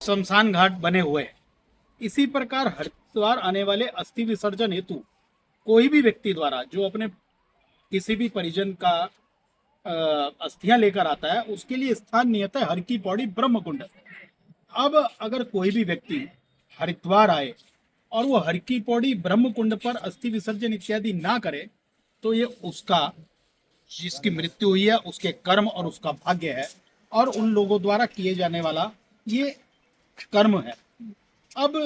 शमशान घाट बने हुए हैं। इसी प्रकार हरिद्वार आने वाले अस्थि विसर्जन हेतु कोई भी व्यक्ति द्वारा जो अपने किसी भी परिजन का अस्थियां लेकर आता है, उसके लिए स्थान नियत है हर की पौड़ी ब्रह्म कुंड। अब अगर कोई भी व्यक्ति हरिद्वार आए और वो हर की पौड़ी ब्रह्म कुंड पर अस्थि विसर्जन इत्यादि ना करे, तो ये उसका, जिसकी मृत्यु हुई है, उसके कर्म और उसका भाग्य है, और उन लोगों द्वारा किए जाने वाला ये कर्म है। अब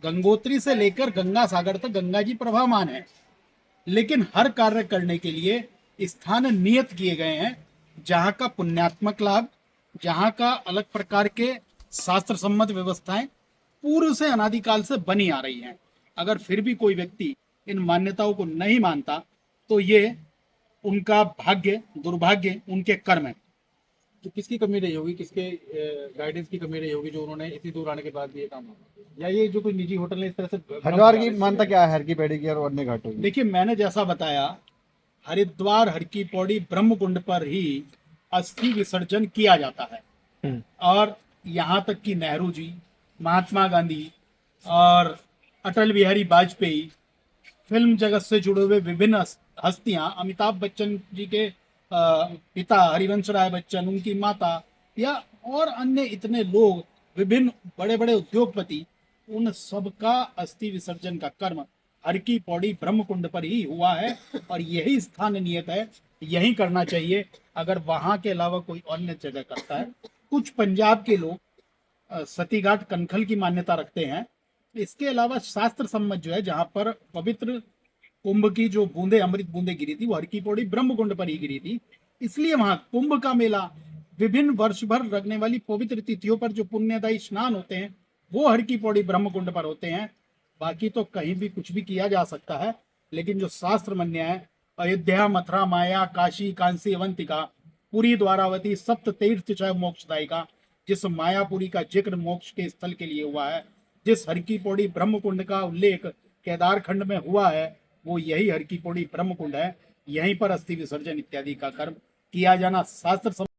गंगोत्री से लेकर गंगा सागर तक गंगा जी प्रवाहमान है, लेकिन हर कार्य करने के लिए स्थान नियत किए गए हैं, जहाँ का पुण्यात्मक लाभ, जहाँ का अलग प्रकार के शास्त्र सम्मत व्यवस्थाएं पूर्व से अनादिकाल से बनी आ रही हैं। अगर फिर भी कोई व्यक्ति इन मान्यताओं को नहीं मानता, तो ये उनका भाग्य, दुर्भाग्य, उनके कर्म है। तो किसकी कमी रही होगी, किसके गाइडेंस की कमी रही होगी जो उन्होंने इतनी दूर आने के बाद भी ये काम किया? या ये जो कोई निजी होटल है इस तरह से हरिद्वार की मानता क्या है, हर की पैड़ी की और अन्य घाटों की? देखिए, मैंने जैसा बताया, हरिद्वार हर की पौड़ी ब्रह्म कुंड पर ही अस्थि विसर्जन किया जाता है। और यहाँ तक कि नेहरू जी, महात्मा गांधी और अटल बिहारी वाजपेयी, फिल्म जगत से जुड़े हुए विभिन्न हस्तियां, अमिताभ बच्चन जी के पिता हरिवंश राय बच्चन, उनकी माता, या और अन्य इतने लोग, विभिन्न बड़े बड़े उद्योगपति, उन सबका अस्थि विसर्जन का कर्म हर की पौड़ी ब्रह्म कुंड पर ही हुआ है, और यही स्थान नियत है, यही करना चाहिए। अगर वहां के अलावा कोई अन्य जगह करता है, कुछ पंजाब के लोग सती घाट कनखल की मान्यता रखते हैं। इसके अलावा शास्त्र सम्मत जो है, जहाँ पर पवित्र कुंभ की जो बूंदे, अमृत बूंदे गिरी थी, वो हर की पौड़ी ब्रह्म कुंड पर ही गिरी थी, इसलिए वहां कुंभ का मेला, विभिन्न वर्ष भर लगने वाली पवित्र तिथियों पर जो पुण्यदायी स्नान होते हैं, वो हर की पौड़ी ब्रह्म कुंड पर होते हैं। बाकी तो कहीं भी कुछ भी किया जा सकता है, लेकिन जो शास्त्र मान्य है, अयोध्या, मथुरा, माया, काशी, कांसी, अवंतिका, पुरी, द्वारावती, सप्त तीर्थ चाहे मोक्षदायिका, जिस मायापुरी का जिक्र मोक्ष के स्थल के लिए हुआ है, जिस हर की पौड़ी ब्रह्म कुंड का उल्लेख केदार खंड में हुआ है, वो यही हर की पौड़ी ब्रह्म कुंड है। यहीं पर अस्थि विसर्जन इत्यादि का कर्म किया जाना शास्त्र